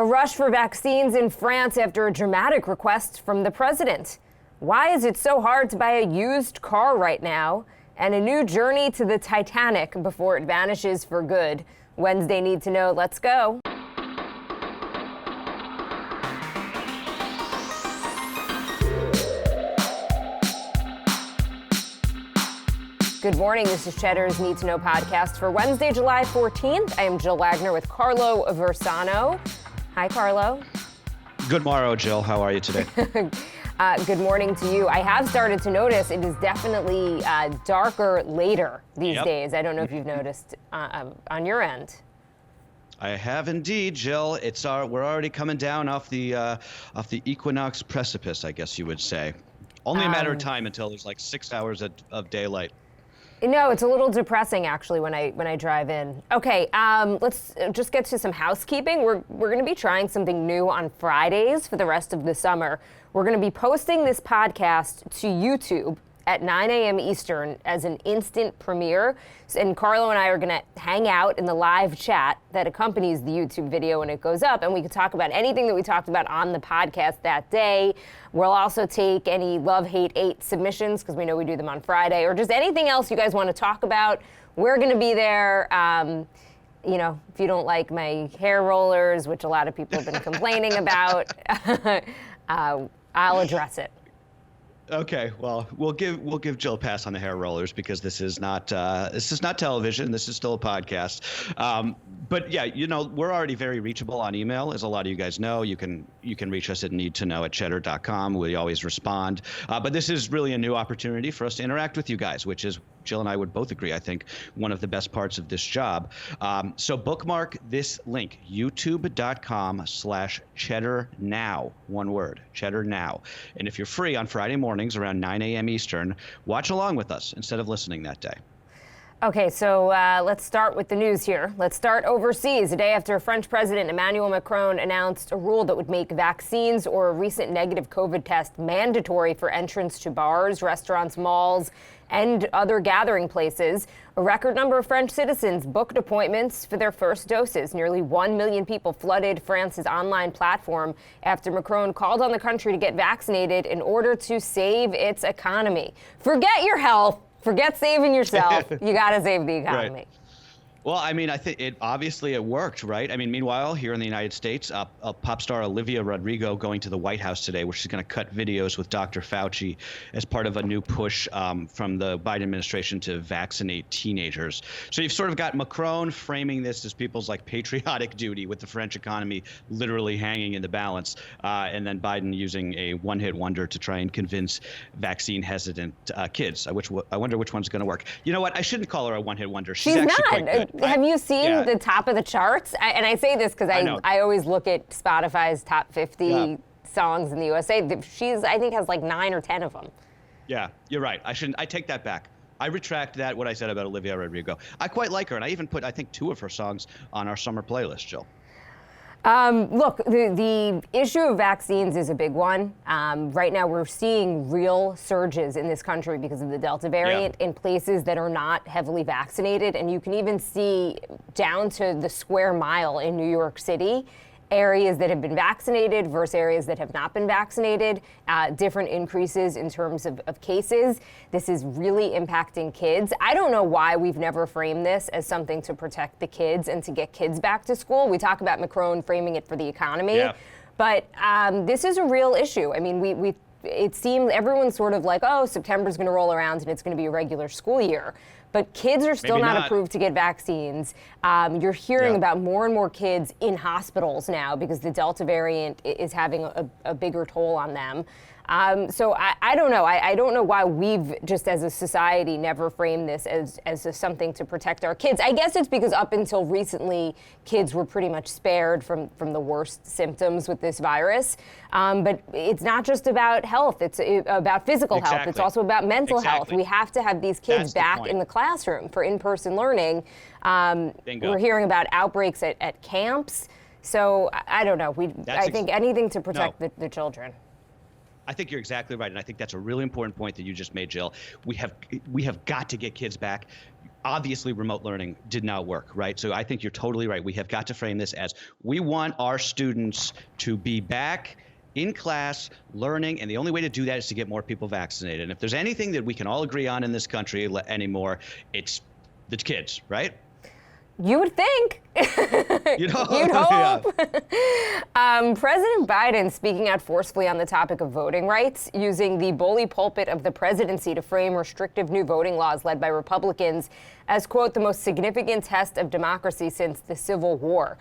A rush for vaccines in France after a dramatic request from the president. Why is it so hard to buy a used car right now? And a new journey to the Titanic before it vanishes for good. Wednesday Need to Know. Let's go. Good morning. This is Cheddar's Need to Know podcast for Wednesday, July 14th. I am Jill Wagner with Carlo Versano. Hi, Carlo. Good morrow, Jill. How are you today? Good morning to you. I have started to notice it is definitely darker later these days. I don't know if you've noticed on your end. I have indeed, Jill. We're already coming down off the equinox precipice, I guess you would say. Only a matter of time until there's like 6 hours of daylight. No, it's a little depressing actually when I drive in. Okay, let's just get to some housekeeping. We're going to be trying something new on Fridays for the rest of the summer. We're going to be posting this podcast to YouTube at 9 a.m. Eastern as an instant premiere. And Carlo and I are going to hang out in the live chat that accompanies the YouTube video when it goes up, and we can talk about anything that we talked about on the podcast that day. We'll also take any love, hate, hate submissions, because we know we do them on Friday, or just anything else you guys want to talk about. We're going to be there. You know, if you don't like my hair rollers, which a lot of people have been complaining about, I'll address it. Okay, well, we'll give Jill a pass on the hair rollers because this is not television. This is still a podcast. But yeah, you know, we're already very reachable on email, as a lot of you guys know. You can reach us at Need2Know@Cheddar.com. We always respond. But this is really a new opportunity for us to interact with you guys, which is, Jill and I would both agree, I think, one of the best parts of this job. So bookmark this link, youtube.com/Cheddar Now, one word, Cheddar Now. And if you're free on Friday mornings around 9 a.m. Eastern, watch along with us instead of listening that day. Okay, so let's start with the news here. Let's start overseas. A day after French President Emmanuel Macron announced a rule that would make vaccines or a recent negative COVID test mandatory for entrance to bars, restaurants, malls, and other gathering places, a record number of French citizens booked appointments for their first doses. Nearly 1 million people flooded France's online platform after Macron called on the country to get vaccinated in order to save its economy. Forget your health. Forget saving yourself. You got to save the economy. Right. Well, I mean, I think it worked, right? I mean, meanwhile, here in the United States, pop star Olivia Rodrigo going to the White House today, where she's going to cut videos with Dr. Fauci as part of a new push from the Biden administration to vaccinate teenagers. So you've sort of got Macron framing this as people's like patriotic duty with the French economy literally hanging in the balance, and then Biden using a one-hit wonder to try and convince vaccine-hesitant kids. I wonder which one's going to work. You know what? I shouldn't call her a one-hit wonder. She's actually not. Quite good. Have you seen the top of the charts? And I say this because I always look at Spotify's top 50 songs in the USA. She's, I think, has like 9 or 10 of them. Yeah, you're right. I take that back. I retract what I said about Olivia Rodrigo. I quite like her, and I even put, I think, 2 of her songs on our summer playlist, Jill. Look, the issue of vaccines is a big one. Right now, we're seeing real surges in this country because of the Delta variant in places that are not heavily vaccinated. And you can even see down to the square mile in New York City, areas that have been vaccinated versus areas that have not been vaccinated, different increases in terms of cases. This is really impacting kids. I don't know why we've never framed this as something to protect the kids and to get kids back to school. We talk about Macron framing it for the economy, but this is a real issue. I mean, it seems everyone's sort of like, oh, September's going to roll around and it's going to be a regular school year. But kids are still not approved to get vaccines. You're hearing about more and more kids in hospitals now because the Delta variant is having a bigger toll on them. So I don't know. I don't know why we've just as a society never framed this as something to protect our kids. I guess it's because up until recently, kids were pretty much spared from the worst symptoms with this virus. But it's not just about health. It's about physical health. It's also about mental health. We have to have these kids back in the classroom for in-person learning. We're hearing about outbreaks at camps. So I don't know. I think anything to protect the children. I think you're exactly right, and I think that's a really important point that you just made, Jill. We have got to get kids back. Obviously, remote learning did not work, right? So I think you're totally right. We have got to frame this as we want our students to be back in class learning, and the only way to do that is to get more people vaccinated. And if there's anything that we can all agree on in this country anymore, it's the kids, right? You would think. You'd hope. President Biden speaking out forcefully on the topic of voting rights, using the bully pulpit of the presidency to frame restrictive new voting laws led by Republicans as, quote, the most significant test of democracy since the Civil War.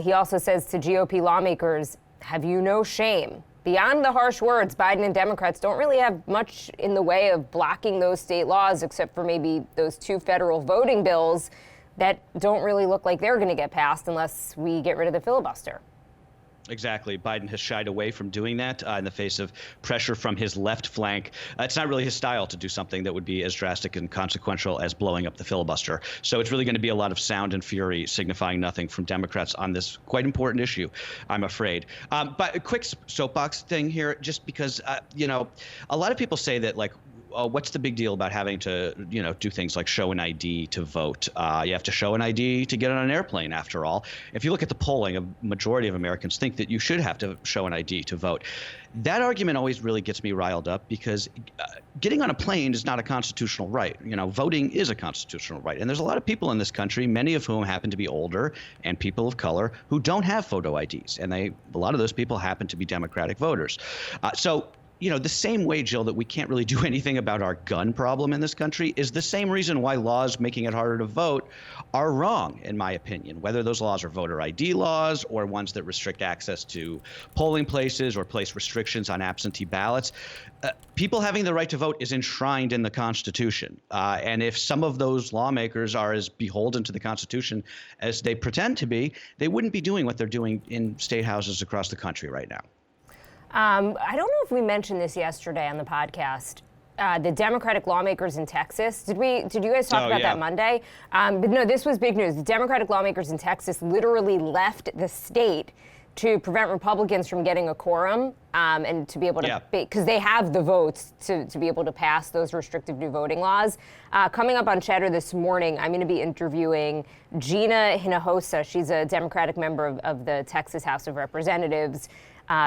He also says to GOP lawmakers, have you no shame? Beyond the harsh words, Biden and Democrats don't really have much in the way of blocking those state laws, except for maybe those 2 federal voting bills that don't really look like they're going to get passed unless we get rid of the filibuster. Exactly. Biden has shied away from doing that in the face of pressure from his left flank. It's not really his style to do something that would be as drastic and consequential as blowing up the filibuster. So it's really going to be a lot of sound and fury signifying nothing from Democrats on this quite important issue, I'm afraid. But a quick soapbox thing here, just because, a lot of people say that, like, oh, what's the big deal about having to, do things like show an ID to vote? You have to show an ID to get on an airplane, after all. If you look at the polling, a majority of Americans think that you should have to show an ID to vote. That argument always really gets me riled up because getting on a plane is not a constitutional right. Voting is a constitutional right. And there's a lot of people in this country, many of whom happen to be older and people of color who don't have photo IDs. And a lot of those people happen to be Democratic voters. The same way, Jill, that we can't really do anything about our gun problem in this country is the same reason why laws making it harder to vote are wrong, in my opinion, whether those laws are voter ID laws or ones that restrict access to polling places or place restrictions on absentee ballots. People having the right to vote is enshrined in the Constitution. And if some of those lawmakers are as beholden to the Constitution as they pretend to be, they wouldn't be doing what they're doing in state houses across the country right now. I don't know if we mentioned this yesterday on the podcast. The Democratic lawmakers in Texas. Did you guys talk about that Monday? But no, this was big news. The Democratic lawmakers in Texas literally left the state to prevent Republicans from getting a quorum and to be able to, because they have the votes to be able to pass those restrictive new voting laws. Coming up on Cheddar this morning, I'm going to be interviewing Gina Hinojosa. She's a Democratic member of the Texas House of Representatives.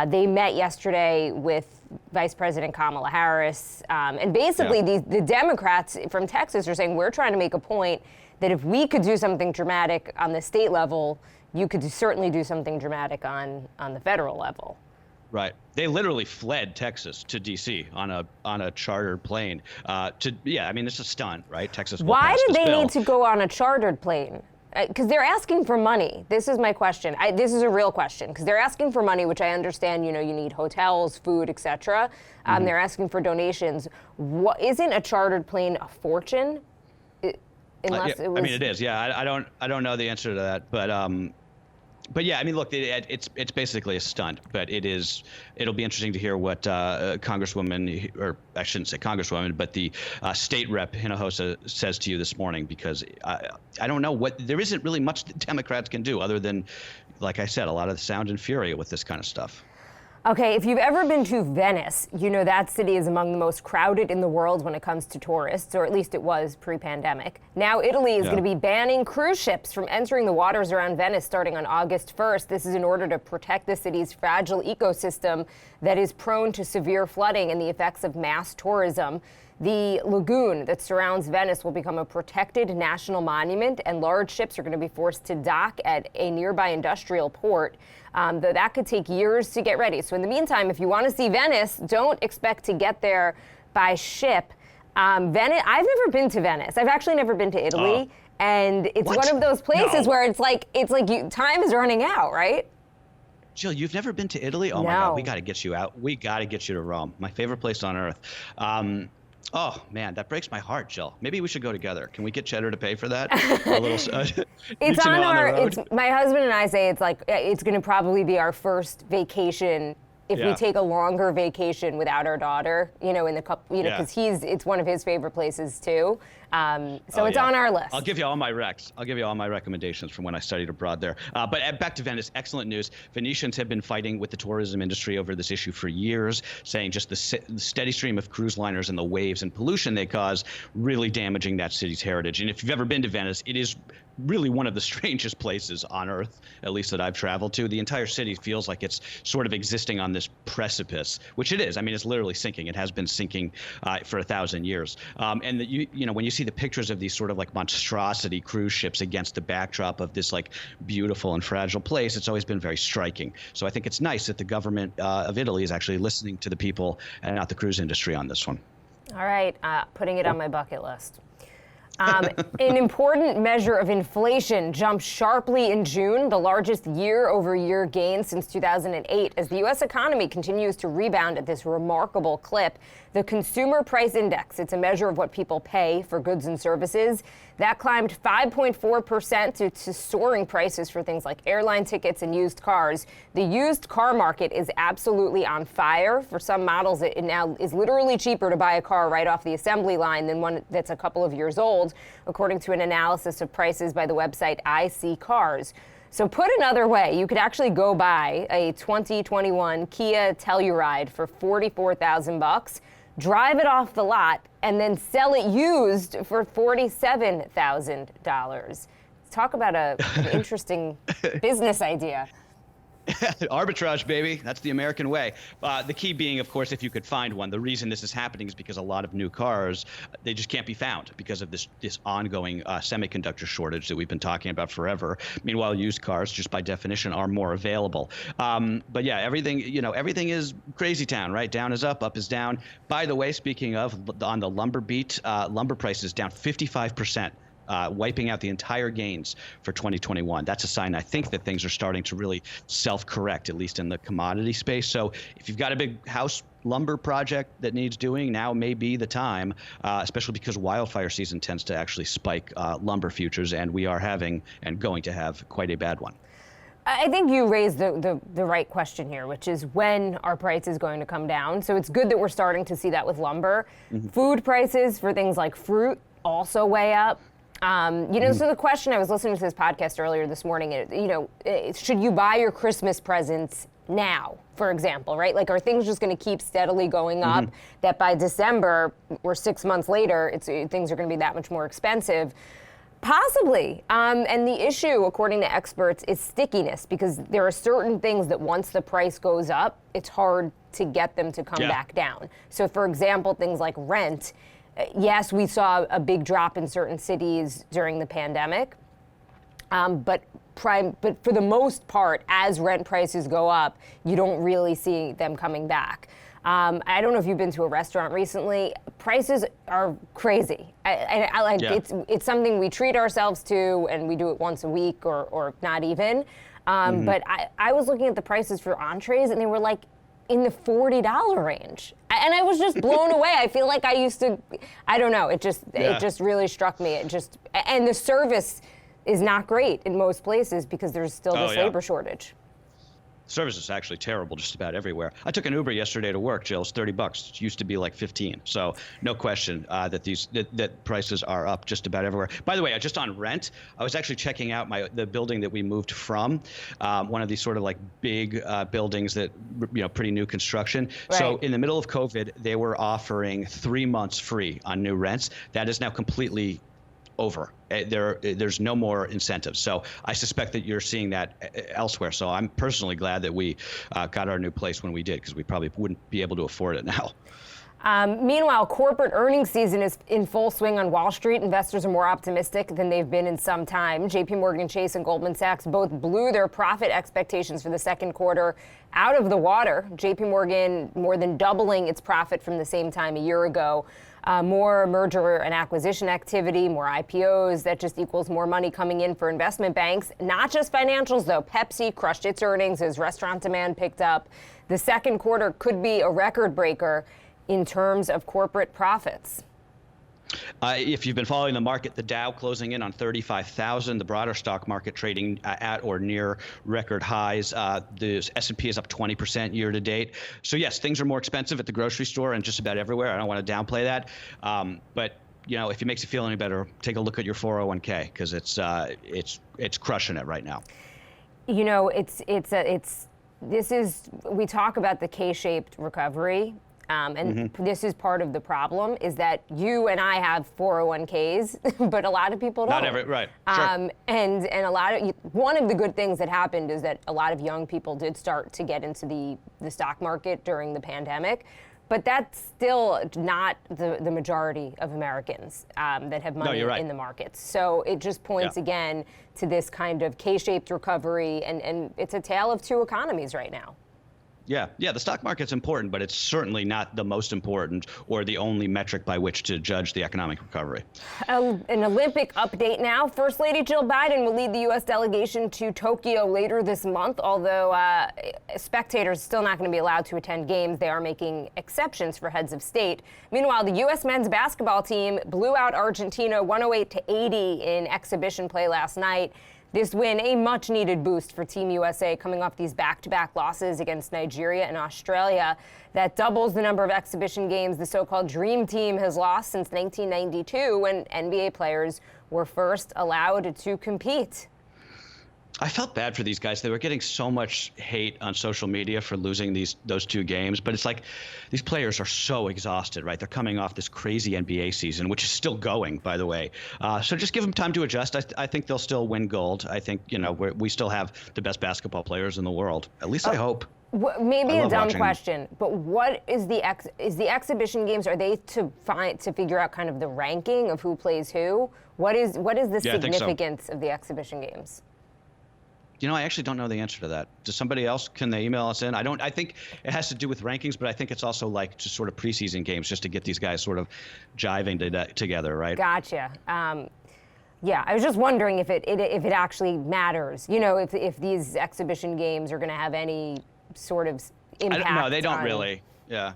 They met yesterday with Vice President Kamala Harris. And basically, the Democrats from Texas are saying, we're trying to make a point that if we could do something dramatic on the state level, you could certainly do something dramatic on the federal level. Right. They literally fled Texas to D.C. on a chartered plane. It's a stunt, right? Texas. Why did they need to go on a chartered plane? Because they're asking for money. This is my question. This is a real question because they're asking for money, which I understand. You need hotels, food, etc. They're asking for donations. Isn't a chartered plane a fortune? Unless it was. It is. Yeah, I don't know the answer to that, but yeah, look, it's basically a stunt, but it'll be interesting to hear what Congresswoman, or I shouldn't say Congresswoman, but the state rep Hinojosa says to you this morning, because I don't know there isn't really much that Democrats can do other than, like I said, a lot of the sound and fury with this kind of stuff. Okay, if you've ever been to Venice, you know that city is among the most crowded in the world when it comes to tourists, or at least it was pre-pandemic. Now Italy is going to be banning cruise ships from entering the waters around Venice starting on August 1st. This is in order to protect the city's fragile ecosystem that is prone to severe flooding and the effects of mass tourism. The lagoon that surrounds Venice will become a protected national monument, and large ships are going to be forced to dock at a nearby industrial port. Though that could take years to get ready. So in the meantime, if you want to see Venice, don't expect to get there by ship. Venice. I've never been to Venice. I've actually never been to Italy, and it's one of those places where it's like time is running out, right? Jill, you've never been to Italy? Oh my God, we got to get you out. We got to get you to Rome, my favorite place on earth. Oh man, that breaks my heart, Jill. Maybe we should go together. Can we get Cheddar to pay for that? A little. It's on our. It's my husband and I say it's going to probably be our first vacation if we take a longer vacation without our daughter, in the couple, because it's one of his favorite places too. So it's on our list. I'll give you all my recs. I'll give you all my recommendations from when I studied abroad there. But back to Venice, excellent news. Venetians have been fighting with the tourism industry over this issue for years, saying just the steady stream of cruise liners and the waves and pollution they cause really damaging that city's heritage. And if you've ever been to Venice, it is really one of the strangest places on earth, at least that I've traveled to. The entire city feels like it's sort of existing on this precipice, which it is. I mean, it's literally sinking. It has been sinking for 1,000 years. And when you see the pictures of these sort of like monstrosity cruise ships against the backdrop of this like beautiful and fragile place, it's always been very striking. So I think it's nice that the government of Italy is actually listening to the people and not the cruise industry on this one. All right, putting it on my bucket list. An important measure of inflation jumped sharply in June, the largest year-over-year gain since 2008, as the U.S. economy continues to rebound at this remarkable clip. The Consumer Price Index, it's a measure of what people pay for goods and services, that climbed 5.4% due to soaring prices for things like airline tickets and used cars. The used car market is absolutely on fire. For some models, it now is literally cheaper to buy a car right off the assembly line than one that's a couple of years old, according to an analysis of prices by the website iSeeCars. So put another way, you could actually go buy a 2021 Kia Telluride for $44,000, drive it off the lot, and then sell it used for $47,000. Talk about an interesting business idea. Arbitrage, baby. That's the American way. The key being, of course, if you could find one. The reason this is happening is because a lot of new cars, they just can't be found because of this ongoing semiconductor shortage that we've been talking about forever. Meanwhile, used cars, just by definition, are more available. But yeah, everything is crazy town, right? Down is up is down. By the way, speaking of, on the lumber beat, lumber prices down 55%. Wiping out the entire gains for 2021. That's a sign, I think, that things are starting to really self-correct, at least in the commodity space. So if you've got a big house lumber project that needs doing, now may be the time, especially because wildfire season tends to actually spike lumber futures, and we are having and going to have quite a bad one. I think you raised the right question here, which is when are prices going to come down? So it's good that we're starting to see that with lumber. Mm-hmm. Food prices for things like fruit also way up. So the question, I was listening to this podcast earlier this morning, should you buy your Christmas presents now, for example, right? Like, are things just going to keep steadily going up that by December or 6 months later, things are going to be that much more expensive? Possibly. And the issue, according to experts, is stickiness, because there are certain things that once the price goes up, it's hard to get them to come back down. So, for example, things like rent. Yes, we saw a big drop in certain cities during the pandemic, but for the most part, as rent prices go up, you don't really see them coming back. I don't know if you've been to a restaurant recently. Prices are crazy. It's something we treat ourselves to, and we do it once a week or not even. But I was looking at the prices for entrees, and they were like in the $40 range. And I was just blown away. I feel like I used to, I don't know, it just really struck me. And the service is not great in most places because there's still this labor shortage. Service is actually terrible just about everywhere. I took an Uber yesterday to work, Jill. It's $30. It used to be like 15. So no question that prices are up just about everywhere. By the way, just on rent, I was actually checking out the building that we moved from, one of these sort of like big buildings that, pretty new construction. Right. So in the middle of COVID, they were offering 3 months free on new rents. That is now completely over. There's no more incentives. So I suspect that you're seeing that elsewhere. So I'm personally glad that we got our new place when we did, because we probably wouldn't be able to afford it now. Meanwhile, corporate earnings season is in full swing on Wall Street. Investors are more optimistic than they've been in some time. JPMorgan Chase and Goldman Sachs both blew their profit expectations for the second quarter out of the water. JPMorgan more than doubling its profit from the same time a year ago. More merger and acquisition activity, more IPOs. That just equals more money coming in for investment banks. Not just financials, though. Pepsi crushed its earnings as restaurant demand picked up. The second quarter could be a record breaker in terms of corporate profits. If you've been following the market, the Dow closing in on 35,000, the broader stock market trading at or near record highs. The S&P is up 20% year to date. So yes, things are more expensive at the grocery store and just about everywhere. I don't want to downplay that, but if it makes you feel any better, take a look at your 401k because it's crushing it right now. We talk about the K-shaped recovery. And this is part of the problem is that you and I have 401ks, but a lot of people don't. Right. Sure. And one of the good things that happened is that a lot of young people did start to get into the stock market during the pandemic. But that's still not the majority of Americans that have money in the markets. So it just points again to this kind of K-shaped recovery, and it's a tale of two economies right now. Yeah, the stock market's important, but it's certainly not the most important or the only metric by which to judge the economic recovery. An Olympic update now. First Lady Jill Biden will lead the U.S. delegation to Tokyo later this month, although spectators are still not going to be allowed to attend games. They are making exceptions for heads of state. Meanwhile, the U.S. men's basketball team blew out Argentina 108-80 in exhibition play last night. This win, a much-needed boost for Team USA coming off these back-to-back losses against Nigeria and Australia. That doubles the number of exhibition games the so-called Dream Team has lost since 1992 when NBA players were first allowed to compete. I felt bad for these guys. They were getting so much hate on social media for losing those two games. But it's like these players are so exhausted, right? They're coming off this crazy NBA season, which is still going, by the way. So just give them time to adjust. I think they'll still win gold. I think, we still have the best basketball players in the world. At least I hope. Maybe a dumb question, but what is the exhibition games? Are they to figure out kind of the ranking of who plays who? What is the significance of the exhibition games? I actually don't know the answer to that. Does somebody else? Can they email us in? I think it has to do with rankings, but I think it's also like just sort of preseason games just to get these guys sort of jiving together, right? Gotcha. Yeah, I was just wondering if it actually matters. If these exhibition games are going to have any sort of impact. No, they don't really. Yeah.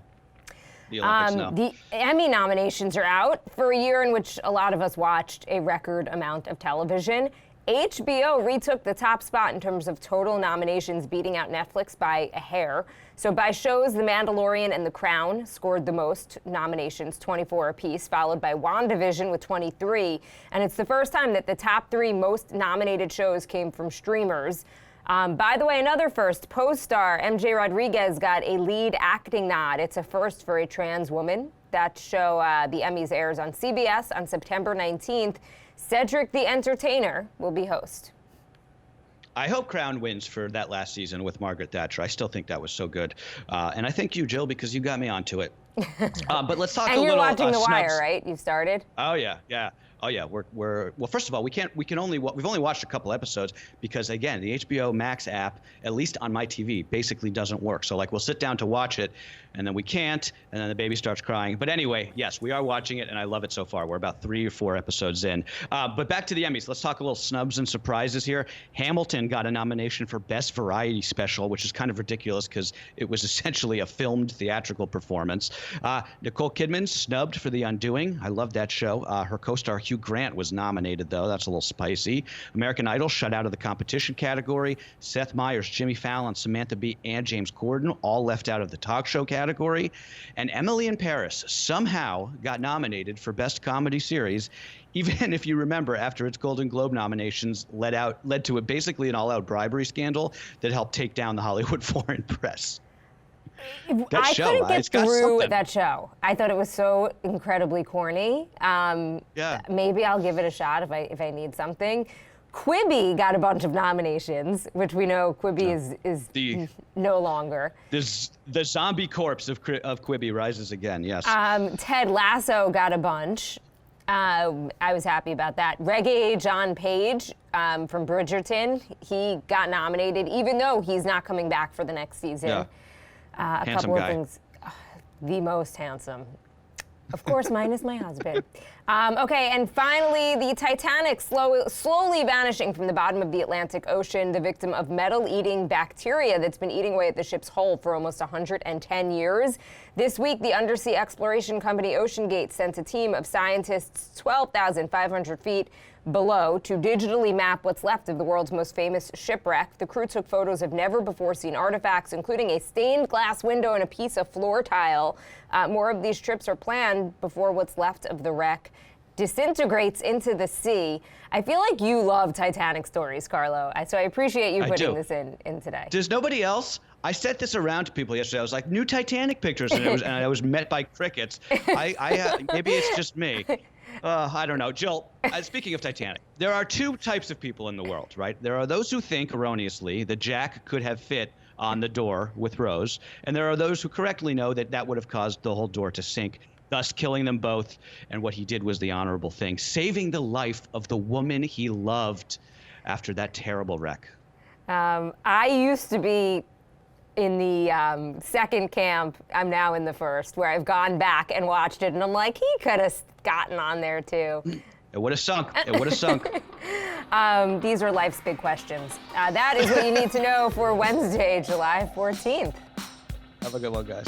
The Olympics, no. The Emmy nominations are out for a year in which a lot of us watched a record amount of television. HBO retook the top spot in terms of total nominations, beating out Netflix by a hair. So by shows, The Mandalorian and The Crown scored the most nominations, 24 apiece, followed by WandaVision with 23. And it's the first time that the top three most nominated shows came from streamers. By the way, another first, Pose star MJ Rodriguez got a lead acting nod. It's a first for a trans woman. That show, the Emmys, airs on CBS on September 19th. Cedric the Entertainer will be host. I hope Crown wins for that last season with Margaret Thatcher. I still think that was so good. And I thank you, Jill, because you got me onto it. But let's talk a little. And you're watching The Snubs. Wire, right? You've started? Oh, yeah. Oh yeah, we're well. First of all, we've only watched a couple episodes because again, the HBO Max app, at least on my TV, basically doesn't work. So like we'll sit down to watch it, and then we can't, and then the baby starts crying. But anyway, yes, we are watching it, and I love it so far. We're about 3 or 4 episodes in. But back to the Emmys. Let's talk a little snubs and surprises here. Hamilton got a nomination for Best Variety Special, which is kind of ridiculous because it was essentially a filmed theatrical performance. Nicole Kidman snubbed for The Undoing. I love that show. Her co-star Hugh Grant was nominated, though. That's a little spicy. American Idol shut out of the competition category. Seth Meyers, Jimmy Fallon, Samantha Bee, and James Corden all left out of the talk show category. And Emily in Paris somehow got nominated for Best Comedy Series, even if you remember after its Golden Globe nominations led to basically an all-out bribery scandal that helped take down the Hollywood Foreign Press. I couldn't get through that show. I thought it was so incredibly corny. Maybe I'll give it a shot if I need something. Quibi got a bunch of nominations, which we know Quibi is no longer. The zombie corpse of Quibi rises again, yes. Ted Lasso got a bunch. I was happy about that. Reggae John Page from Bridgerton, he got nominated, even though he's not coming back for the next season. Yeah. A Handsome couple of guy. things. The most handsome. Of course, mine is my husband. Okay, and finally, the Titanic slowly vanishing from the bottom of the Atlantic Ocean, the victim of metal-eating bacteria that's been eating away at the ship's hull for almost 110 years. This week, the undersea exploration company OceanGate sent a team of scientists 12,500 feet below to digitally map what's left of the world's most famous shipwreck. The crew took photos of never-before-seen artifacts, including a stained glass window and a piece of floor tile. More of these trips are planned before what's left of the wreck disintegrates into the sea. I feel like you love Titanic stories, Carlo, so I appreciate you putting this in today. Does nobody else? I sent this around to people yesterday. I was like, new Titanic pictures, and I was met by crickets. Maybe it's just me. I don't know. Jill, speaking of Titanic, there are two types of people in the world, right? There are those who think erroneously that Jack could have fit on the door with Rose, and there are those who correctly know that that would have caused the whole door to sink, thus killing them both. And what he did was the honorable thing, saving the life of the woman he loved after that terrible wreck. I used to be in the second camp. I'm now in the first, where I've gone back and watched it, and I'm like, he could have gotten on there too. It would have sunk. It would have sunk. These are life's big questions. That is what you need to know for Wednesday, July 14th. Have a good one, guys.